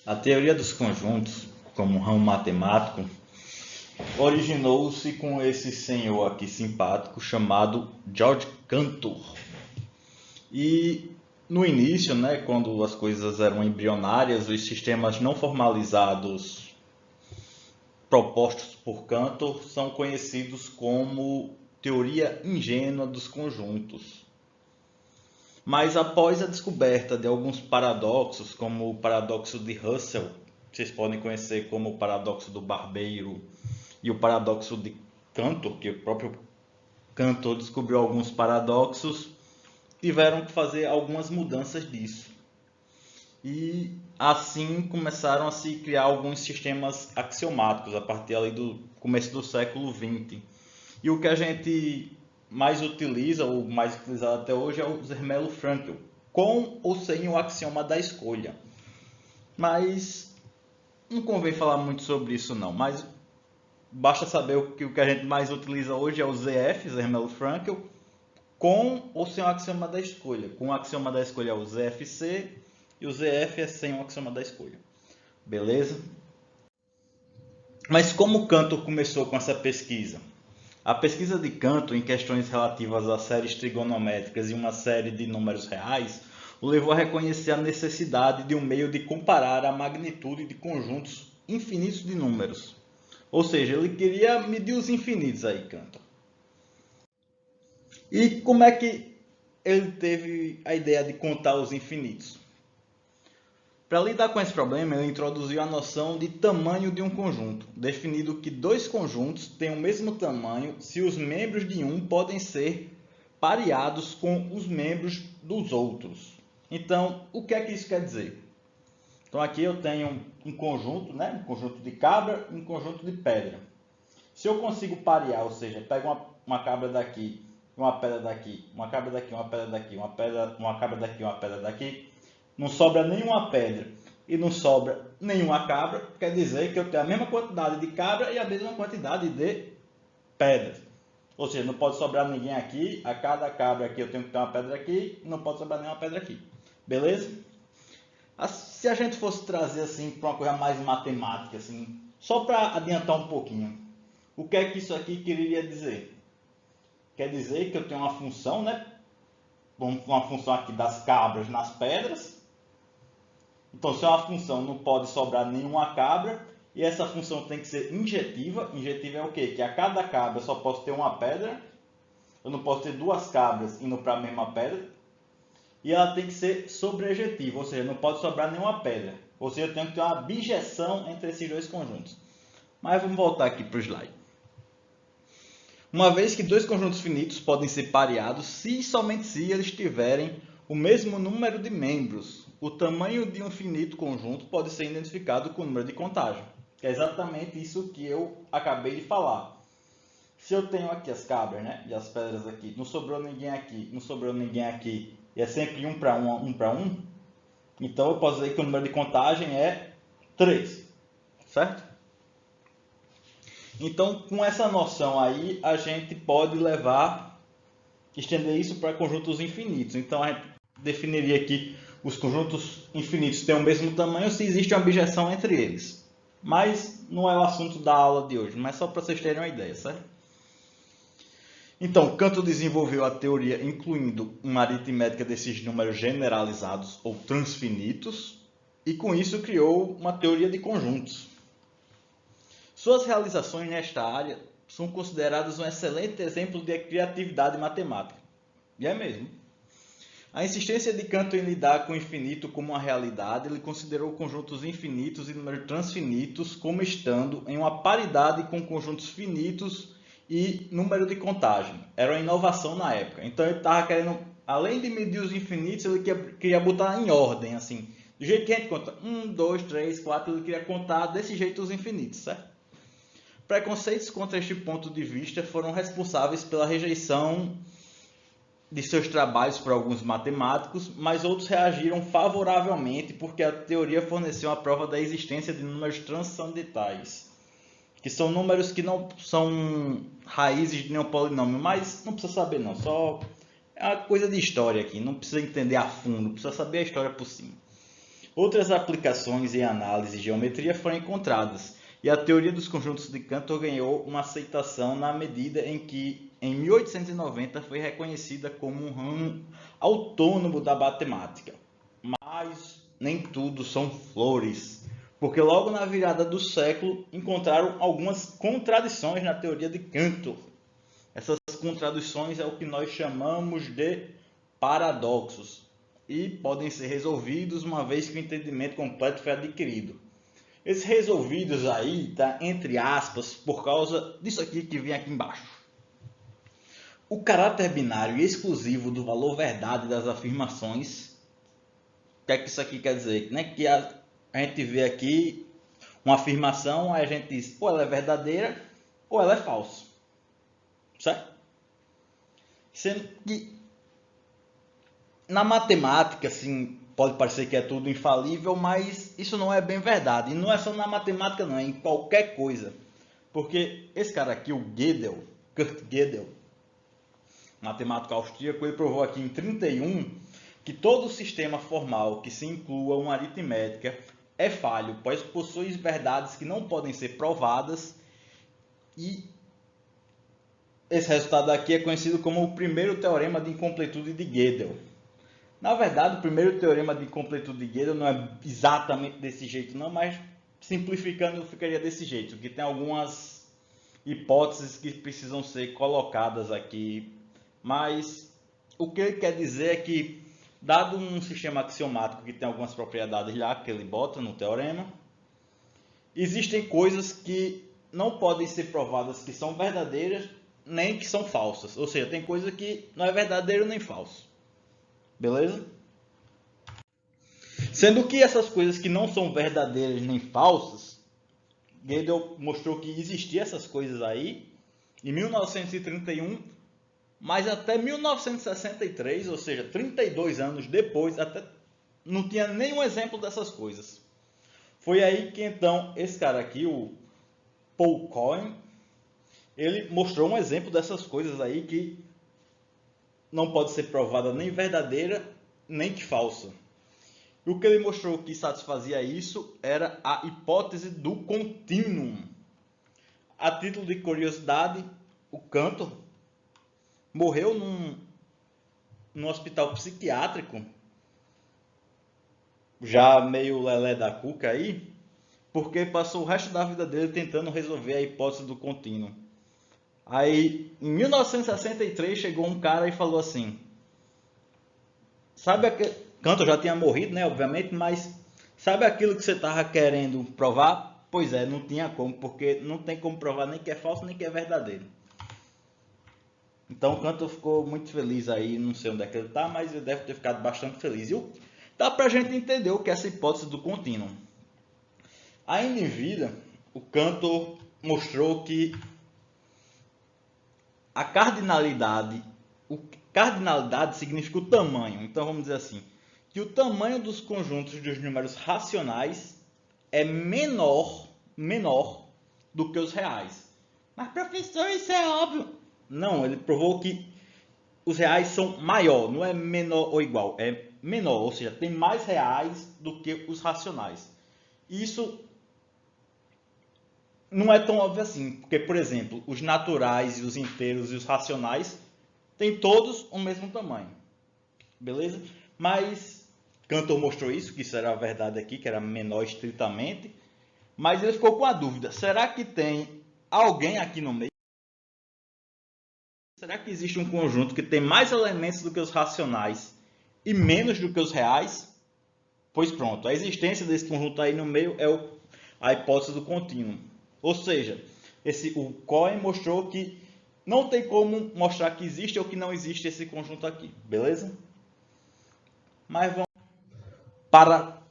A teoria dos conjuntos, como ramo matemático, originou-se com esse senhor aqui simpático chamado George Cantor. E no início, né, quando as coisas eram embrionárias, os sistemas não formalizados propostos por Cantor são conhecidos como teoria ingênua dos conjuntos. Mas após a descoberta de alguns paradoxos, como o paradoxo de Russell, que vocês podem conhecer como o paradoxo do barbeiro, e o paradoxo de Cantor, que o próprio Cantor descobriu alguns paradoxos, tiveram que fazer algumas mudanças disso. E assim começaram a se criar alguns sistemas axiomáticos a partir ali do começo do século XX. E o que a gente mais utiliza, ou mais utilizado até hoje, é o Zermelo-Fraenkel, com ou sem o axioma da escolha. Mas não convém falar muito sobre isso não, mas basta saber que o que a gente mais utiliza hoje é o ZF, Zermelo-Fraenkel, com ou sem o axioma da escolha. Com o axioma da escolha é o ZFC e o ZF é sem o axioma da escolha. Beleza? Mas como Cantor começou com essa pesquisa? A pesquisa de Cantor em questões relativas a séries trigonométricas e uma série de números reais o levou a reconhecer a necessidade de um meio de comparar a magnitude de conjuntos infinitos de números. Ou seja, ele queria medir os infinitos aí, Cantor. E como é que ele teve a ideia de contar os infinitos? Para lidar com esse problema, ele introduziu a noção de tamanho de um conjunto, definindo que dois conjuntos têm o mesmo tamanho se os membros de um podem ser pareados com os membros dos outros. Então, o que é que isso quer dizer? Então, aqui eu tenho um conjunto, né? Um conjunto de cabra e um conjunto de pedra. Se eu consigo parear, ou seja, pego uma cabra daqui, uma pedra daqui, uma cabra daqui, uma pedra daqui, uma cabra daqui, uma pedra daqui, não sobra nenhuma pedra e não sobra nenhuma cabra, quer dizer que eu tenho a mesma quantidade de cabra e a mesma quantidade de pedras. Ou seja, não pode sobrar ninguém aqui, a cada cabra aqui eu tenho que ter uma pedra aqui, e não pode sobrar nenhuma pedra aqui. Beleza? Se a gente fosse trazer assim para uma coisa mais matemática, assim, só para adiantar um pouquinho, o que é que isso aqui queria dizer? Quer dizer que eu tenho uma função, né? Uma função aqui das cabras nas pedras. Então, se é uma função, não pode sobrar nenhuma cabra. E essa função tem que ser injetiva. Injetiva é o quê? Que a cada cabra eu só posso ter uma pedra. Eu não posso ter duas cabras indo para a mesma pedra. E ela tem que ser sobrejetiva, ou seja, não pode sobrar nenhuma pedra. Ou seja, eu tenho que ter uma bijeção entre esses dois conjuntos. Mas vamos voltar aqui para o slide. Uma vez que dois conjuntos finitos podem ser pareados se e somente se eles tiverem o mesmo número de membros. O tamanho de um finito conjunto pode ser identificado com o número de contagem. Que é exatamente isso que eu acabei de falar. Se eu tenho aqui as cabras, né, e as pedras aqui, não sobrou ninguém aqui, não sobrou ninguém aqui, e é sempre um para um, então eu posso dizer que o número de contagem é 3, certo? Então, com essa noção aí, a gente pode estender isso para conjuntos infinitos. Então, a gente definiria que os conjuntos infinitos têm o mesmo tamanho se existe uma bijeção entre eles. Mas não é o assunto da aula de hoje, mas só para vocês terem uma ideia, certo? Então, Cantor desenvolveu a teoria incluindo uma aritmética desses números generalizados ou transfinitos, e com isso criou uma teoria de conjuntos. Suas realizações nesta área são consideradas um excelente exemplo de criatividade matemática. E é mesmo. A insistência de Cantor em lidar com o infinito como uma realidade, ele considerou conjuntos infinitos e números transfinitos como estando em uma paridade com conjuntos finitos e número de contagem. Era uma inovação na época. Então ele estava querendo, além de medir os infinitos, ele queria botar em ordem, assim. Do jeito que a gente conta 1, 2, 3, 4, ele queria contar desse jeito os infinitos, certo? Preconceitos contra este ponto de vista foram responsáveis pela rejeição de seus trabalhos por alguns matemáticos, mas outros reagiram favoravelmente porque a teoria forneceu a prova da existência de números transcendentais, que são números que não são raízes de nenhum polinômio, mas não precisa saber não, só é uma coisa de história aqui, não precisa entender a fundo, precisa saber a história por cima. Outras aplicações em análise e geometria foram encontradas, e a teoria dos conjuntos de Cantor ganhou uma aceitação na medida em que, em 1890, foi reconhecida como um ramo autônomo da matemática. Mas nem tudo são flores, porque logo na virada do século encontraram algumas contradições na teoria de Cantor. Essas contradições é o que nós chamamos de paradoxos e podem ser resolvidos uma vez que o entendimento completo foi adquirido. Esses resolvidos aí tá entre aspas por causa disso aqui que vem aqui embaixo. O caráter binário e exclusivo do valor verdade das afirmações. O que é que isso aqui quer dizer? Né? Que a gente vê aqui uma afirmação, aí a gente diz ou ela é verdadeira ou ela é falsa. Certo? Sendo que na matemática, assim, pode parecer que é tudo infalível, mas isso não é bem verdade. E não é só na matemática, não, é em qualquer coisa. Porque esse cara aqui, o Gödel, Kurt Gödel, matemático austríaco, ele provou aqui em 31 que todo sistema formal que se inclua uma aritmética é falho, pois possui verdades que não podem ser provadas, e esse resultado aqui é conhecido como o primeiro teorema de incompletude de Gödel. Na verdade, o primeiro teorema de incompletude de Gödel não é exatamente desse jeito, não, mas simplificando ficaria desse jeito, que tem algumas hipóteses que precisam ser colocadas aqui, mas o que ele quer dizer é que, dado um sistema axiomático que tem algumas propriedades lá que ele bota no teorema, existem coisas que não podem ser provadas que são verdadeiras nem que são falsas, ou seja, tem coisa que não é verdadeiro nem falso. Beleza? Sendo que essas coisas que não são verdadeiras nem falsas, Gödel mostrou que existiam essas coisas aí em 1931, mas até 1963, ou seja, 32 anos depois, até não tinha nenhum exemplo dessas coisas. Foi aí que então esse cara aqui, o Paul Cohen, ele mostrou um exemplo dessas coisas aí que não pode ser provada nem verdadeira nem que falsa. E o que ele mostrou que satisfazia isso era a hipótese do contínuo. A título de curiosidade, o Cantor morreu num hospital psiquiátrico, já meio lelé da cuca aí, porque passou o resto da vida dele tentando resolver a hipótese do contínuo. Aí, em 1963, chegou um cara e falou assim, sabe aquele... Cantor já tinha morrido, né, obviamente, mas sabe aquilo que você estava querendo provar? Pois é, não tinha como, porque não tem como provar nem que é falso, nem que é verdadeiro. Então o Cantor ficou muito feliz aí, não sei onde é que ele está, mas ele deve ter ficado bastante feliz. E dá para a gente entender o que é essa hipótese do contínuo. Ainda em vida, o Cantor mostrou que a cardinalidade significa o tamanho. Então vamos dizer assim, que o tamanho dos conjuntos dos números racionais é menor do que os reais. Mas professor, isso é óbvio. Não, ele provou que os reais são maior, não é menor ou igual, é menor, ou seja, tem mais reais do que os racionais. Isso não é tão óbvio assim, porque, por exemplo, os naturais e os inteiros e os racionais têm todos o mesmo tamanho, beleza? Mas Cantor mostrou isso, que isso era a verdade aqui, que era menor estritamente, mas ele ficou com a dúvida, será que tem alguém aqui no meio? Será que existe um conjunto que tem mais elementos do que os racionais e menos do que os reais? Pois pronto, a existência desse conjunto aí no meio é a hipótese do contínuo. Ou seja, o Cohen mostrou que não tem como mostrar que existe ou que não existe esse conjunto aqui, beleza? Mas vamos para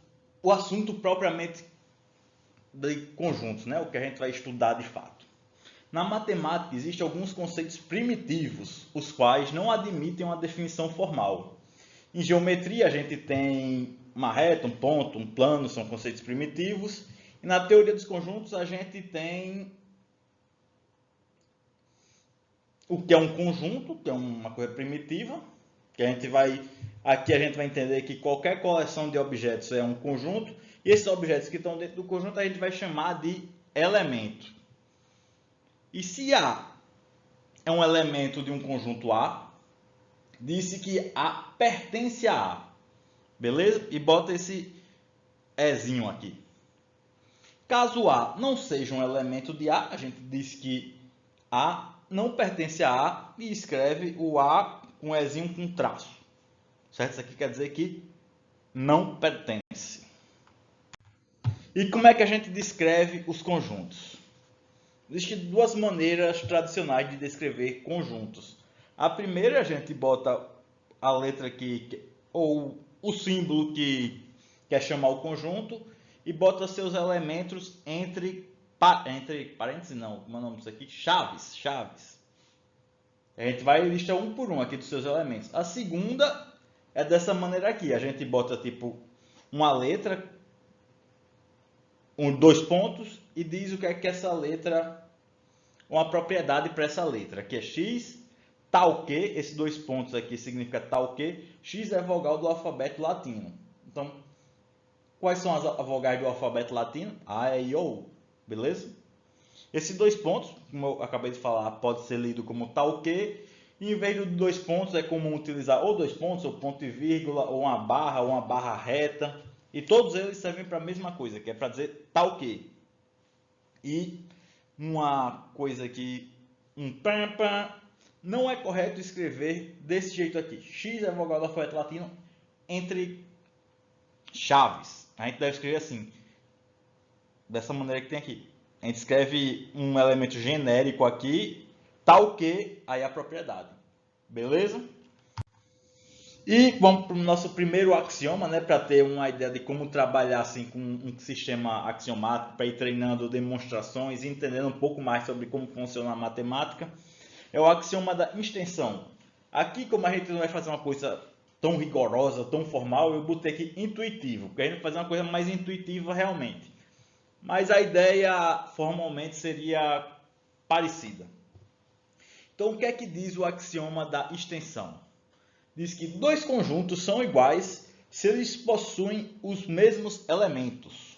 o assunto propriamente de conjuntos, né? O que a gente vai estudar de fato. Na matemática existem alguns conceitos primitivos, os quais não admitem uma definição formal. Em geometria a gente tem uma reta, um ponto, um plano, são conceitos primitivos. E na teoria dos conjuntos a gente tem o que é um conjunto, que é uma coisa primitiva, Que aqui a gente vai entender que qualquer coleção de objetos é um conjunto, e esses objetos que estão dentro do conjunto a gente vai chamar de elemento. E se A é um elemento de um conjunto A, disse que A pertence a A. Beleza? E bota esse Ezinho aqui. Caso A não seja um elemento de A, a gente diz que A não pertence a A e escreve o A com Ezinho com traço. Certo? Isso aqui quer dizer que não pertence. E como é que a gente descreve os conjuntos? Existem duas maneiras tradicionais de descrever conjuntos. A primeira, a gente bota a letra aqui, ou o símbolo que quer chamar o conjunto, e bota seus elementos entre parênteses, não, como é o nome disso aqui? Chaves. A gente vai listar um por um aqui dos seus elementos. A segunda é dessa maneira aqui, a gente bota tipo uma letra, dois pontos, e diz o que é que essa letra, uma propriedade para essa letra, que é x, tal que, esses dois pontos aqui significa tal que, x é a vogal do alfabeto latino. Então, quais são as vogais do alfabeto latino? A, E, I, O, beleza? Esses dois pontos, como eu acabei de falar, pode ser lido como tal que, e em vez de dois pontos é comum utilizar ou dois pontos, ou ponto e vírgula, ou uma barra reta, e todos eles servem para a mesma coisa, que é para dizer tal que. E uma coisa que não é correto escrever desse jeito aqui. X é a vogal do alfabeto latino entre chaves. A gente deve escrever assim, dessa maneira que tem aqui. A gente escreve um elemento genérico aqui, tal que, aí a propriedade. Beleza? E vamos para o nosso primeiro axioma, né, para ter uma ideia de como trabalhar assim, com um sistema axiomático, para ir treinando demonstrações e entendendo um pouco mais sobre como funciona a matemática. É o axioma da extensão. Aqui, como a gente não vai fazer uma coisa tão rigorosa, tão formal, eu botei aqui intuitivo, porque a gente vai fazer uma coisa mais intuitiva realmente. Mas a ideia formalmente seria parecida. Então, o que é que diz o axioma da extensão? Diz que dois conjuntos são iguais se eles possuem os mesmos elementos.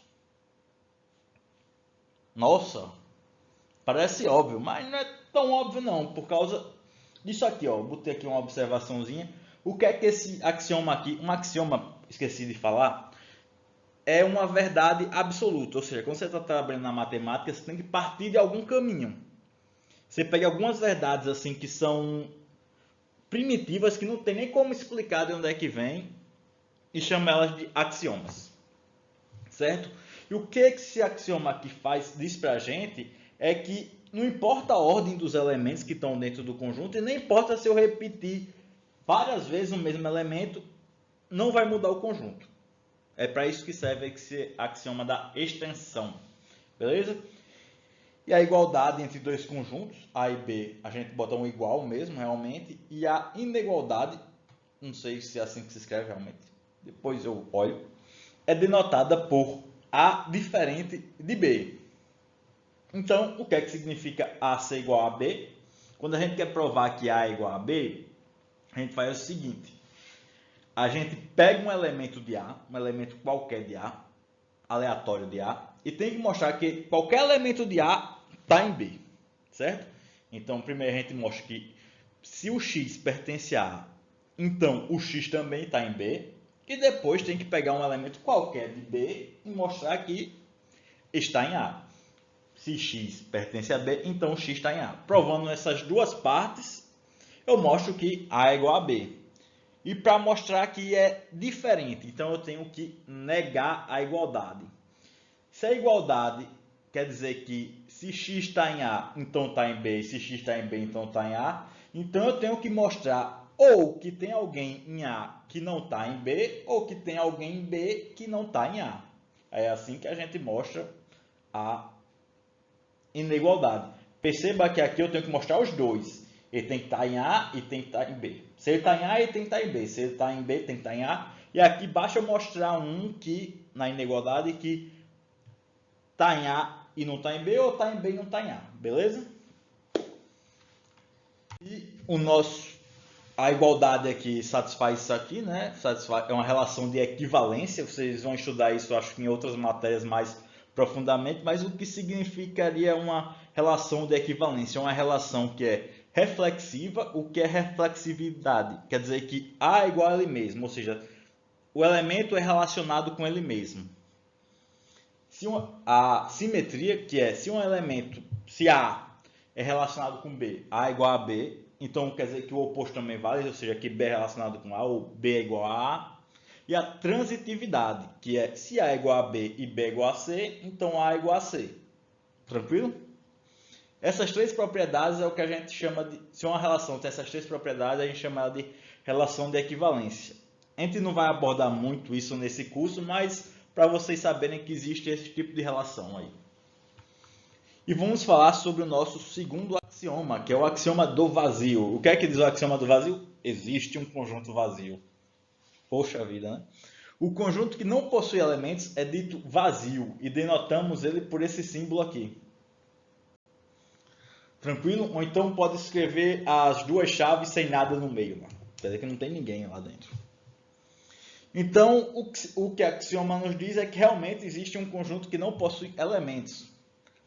Nossa, parece óbvio, mas não é tão óbvio não, por causa disso aqui, ó. Botei aqui uma observaçãozinha. O que é que esse axioma aqui, um axioma, esqueci de falar, é uma verdade absoluta. Ou seja, quando você está trabalhando na matemática, você tem que partir de algum caminho. Você pega algumas verdades assim que são primitivas, que não tem nem como explicar de onde é que vem, e chama elas de axiomas. Certo? E o que esse axioma aqui diz para a gente é que não importa a ordem dos elementos que estão dentro do conjunto, e nem importa se eu repetir várias vezes o mesmo elemento, não vai mudar o conjunto. É para isso que serve esse axioma da extensão. Beleza? E a igualdade entre dois conjuntos, A e B, a gente bota um igual mesmo, realmente. E a inigualdade, não sei se é assim que se escreve realmente, depois eu olho, é denotada por A diferente de B. Então, o que é que significa A ser igual a B? Quando a gente quer provar que A é igual a B, a gente faz o seguinte. A gente pega um elemento de A, um elemento qualquer de A, aleatório de A, e tem que mostrar que qualquer elemento de A está em B, certo? Então, primeiro a gente mostra que se o X pertence a A, então o X também está em B, e depois tem que pegar um elemento qualquer de B e mostrar que está em A. Se X pertence a B, então X está em A. Provando essas duas partes, eu mostro que A é igual a B. E para mostrar que é diferente, então eu tenho que negar a igualdade. Se a igualdade quer dizer que se x está em A, então está em B, e se x está em B, então está em A, então eu tenho que mostrar ou que tem alguém em A que não está em B, ou que tem alguém em B que não está em A. É assim que a gente mostra a inigualdade. Perceba que aqui eu tenho que mostrar os dois. Ele tem que estar em A e tem que estar em B. Se ele está em A, ele tem que estar em B. Se ele está em B, tem que estar em A. E aqui basta eu mostrar um que, na inigualdade, que está em A e não está em B, ou está em B e não está em A. Beleza? E o nosso A igualdade aqui satisfaz isso aqui, né? É uma relação de equivalência. Vocês vão estudar isso, acho que em outras matérias mais profundamente, mas o que significaria uma relação de equivalência? Uma relação que é reflexiva. O que é reflexividade? Quer dizer que A é igual a ele mesmo, ou seja, o elemento é relacionado com ele mesmo. A simetria, que é se um elemento, se A é relacionado com B, A é igual a B, então quer dizer que o oposto também vale, ou seja, que B é relacionado com A, ou B é igual a A. E a transitividade, que é se A é igual a B e B é igual a C, então A é igual a C. Tranquilo? Essas três propriedades é o que a gente chama de... Se uma relação tem essas três propriedades, a gente chama ela de relação de equivalência. A gente não vai abordar muito isso nesse curso, mas para vocês saberem que existe esse tipo de relação aí. E vamos falar sobre o nosso segundo axioma, que é o axioma do vazio. O que é que diz o axioma do vazio? Existe um conjunto vazio. Poxa vida, né? O conjunto que não possui elementos é dito vazio e denotamos ele por esse símbolo aqui. Tranquilo? Ou então pode escrever as duas chaves sem nada no meio. Né? Quer dizer que não tem ninguém lá dentro. Então, o que a axioma nos diz é que realmente existe um conjunto que não possui elementos.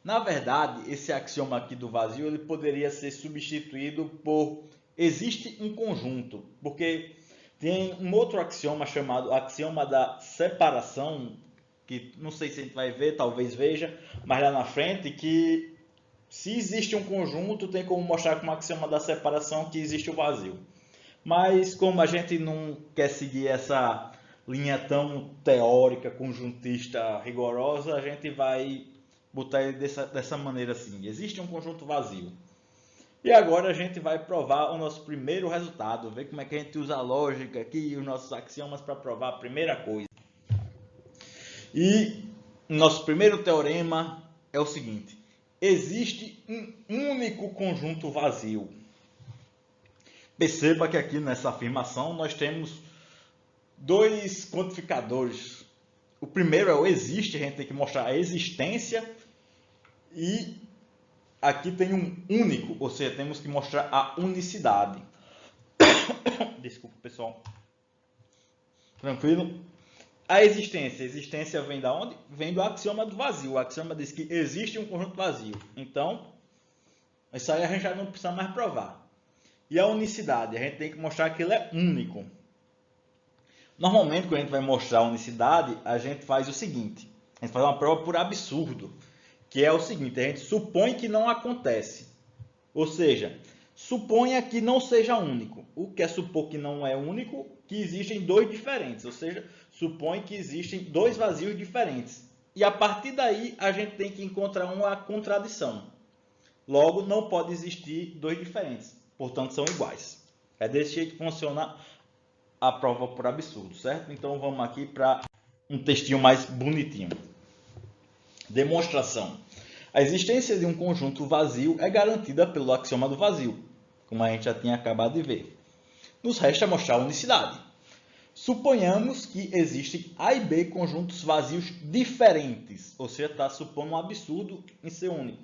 Na verdade, esse axioma aqui do vazio ele poderia ser substituído por existe um conjunto, porque tem um outro axioma chamado axioma da separação, que não sei se a gente vai ver, talvez veja, mas lá na frente, que se existe um conjunto, tem como mostrar com o axioma da separação que existe o vazio. Mas como a gente não quer seguir essa linha tão teórica, conjuntista, rigorosa, a gente vai botar ele dessa maneira assim. Existe um conjunto vazio. E agora a gente vai provar o nosso primeiro resultado. Ver como é que a gente usa a lógica aqui e os nossos axiomas para provar a primeira coisa. E nosso primeiro teorema é o seguinte. Existe um único conjunto vazio. Perceba que aqui nessa afirmação nós temos dois quantificadores. O primeiro é o existe, a gente tem que mostrar a existência. E aqui tem um único, ou seja, temos que mostrar a unicidade. Desculpa, pessoal. Tranquilo? A existência vem da onde? Vem do axioma do vazio. O axioma diz que existe um conjunto vazio. Então, isso aí a gente já não precisa mais provar. E a unicidade? A gente tem que mostrar que ele é único. Normalmente, quando a gente vai mostrar a unicidade, a gente faz o seguinte. A gente faz uma prova por absurdo. Que é o seguinte, a gente supõe que não acontece. Ou seja, suponha que não seja único. O que é supor que não é único? Que existem dois diferentes. Ou seja, supõe que existem dois vazios diferentes. E a partir daí, a gente tem que encontrar uma contradição. Logo, não pode existir dois diferentes. Portanto, são iguais. É desse jeito que funciona a prova por absurdo, certo? Então, vamos aqui para um textinho mais bonitinho. Demonstração. A existência de um conjunto vazio é garantida pelo axioma do vazio, como a gente já tinha acabado de ver. Nos resta mostrar a unicidade. Suponhamos que existem A e B conjuntos vazios diferentes, ou seja, está supondo um absurdo em ser único.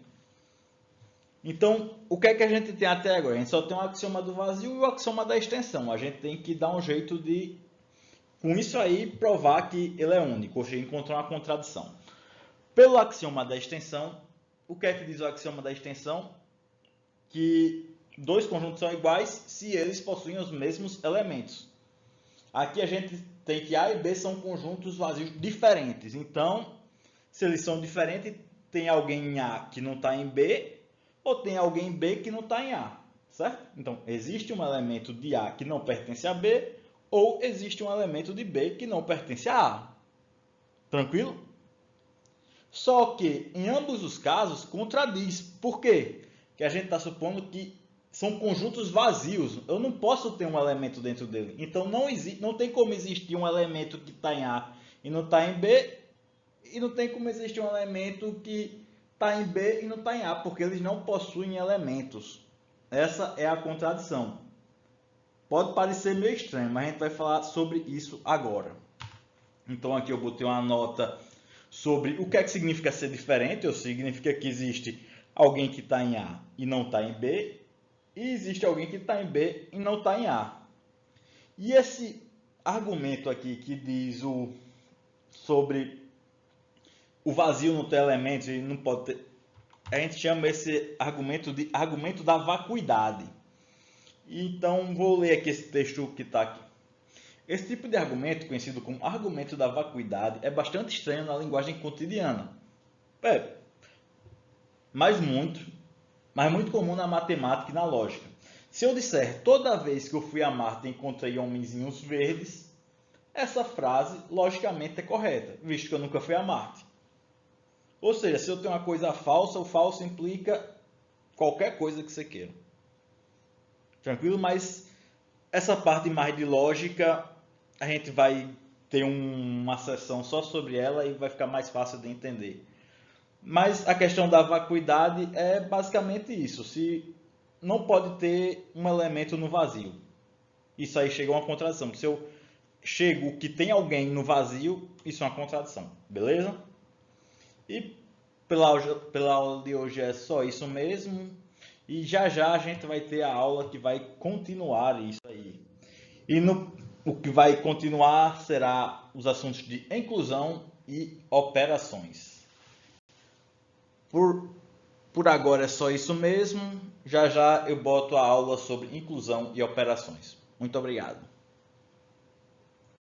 Então, o que é que a gente tem até agora? A gente só tem o axioma do vazio e o axioma da extensão. A gente tem que dar um jeito de, com isso aí, provar que ele é único, ou seja, encontrar uma contradição. Pelo axioma da extensão, o que é que diz o axioma da extensão? Que dois conjuntos são iguais se eles possuem os mesmos elementos. Aqui a gente tem que A e B são conjuntos vazios diferentes. Então, se eles são diferentes, tem alguém em A que não está em B, ou tem alguém em B que não está em A. Certo? Então, existe um elemento de A que não pertence a B, ou existe um elemento de B que não pertence a A. Tranquilo? Só que, em ambos os casos, contradiz. Por quê? Porque a gente está supondo que são conjuntos vazios. Eu não posso ter um elemento dentro dele. Então, não tem como existir um elemento que está em A e não está em B. E não tem como existir um elemento que está em B e não está em A. Porque eles não possuem elementos. Essa é a contradição. Pode parecer meio estranho, mas a gente vai falar sobre isso agora. Então, aqui eu botei uma nota sobre o que é que significa ser diferente, ou significa que existe alguém que está em A e não está em B, e existe alguém que está em B e não está em A. E esse argumento aqui que diz sobre o vazio não ter elementos e não pode ter, a gente chama esse argumento de argumento da vacuidade. Então, vou ler aqui esse texto que está aqui. Esse tipo de argumento, conhecido como argumento da vacuidade, é bastante estranho na linguagem cotidiana. Mas muito comum na matemática e na lógica. Se eu disser, toda vez que eu fui a Marte encontrei homenzinhos verdes, essa frase logicamente é correta, visto que eu nunca fui a Marte. Ou seja, se eu tenho uma coisa falsa, o falso implica qualquer coisa que você queira. Tranquilo? Mas essa parte mais de lógica, a gente vai ter uma sessão só sobre ela e vai ficar mais fácil de entender. Mas a questão da vacuidade é basicamente isso. Se não pode ter um elemento no vazio. Isso aí chega a uma contradição. Se eu chego que tem alguém no vazio, isso é uma contradição. Beleza? E pela aula de hoje é só isso mesmo. E já já a gente vai ter a aula que vai continuar isso aí. E o que vai continuar será os assuntos de inclusão e operações. Por agora é só isso mesmo. Já já eu boto a aula sobre inclusão e operações. Muito obrigado.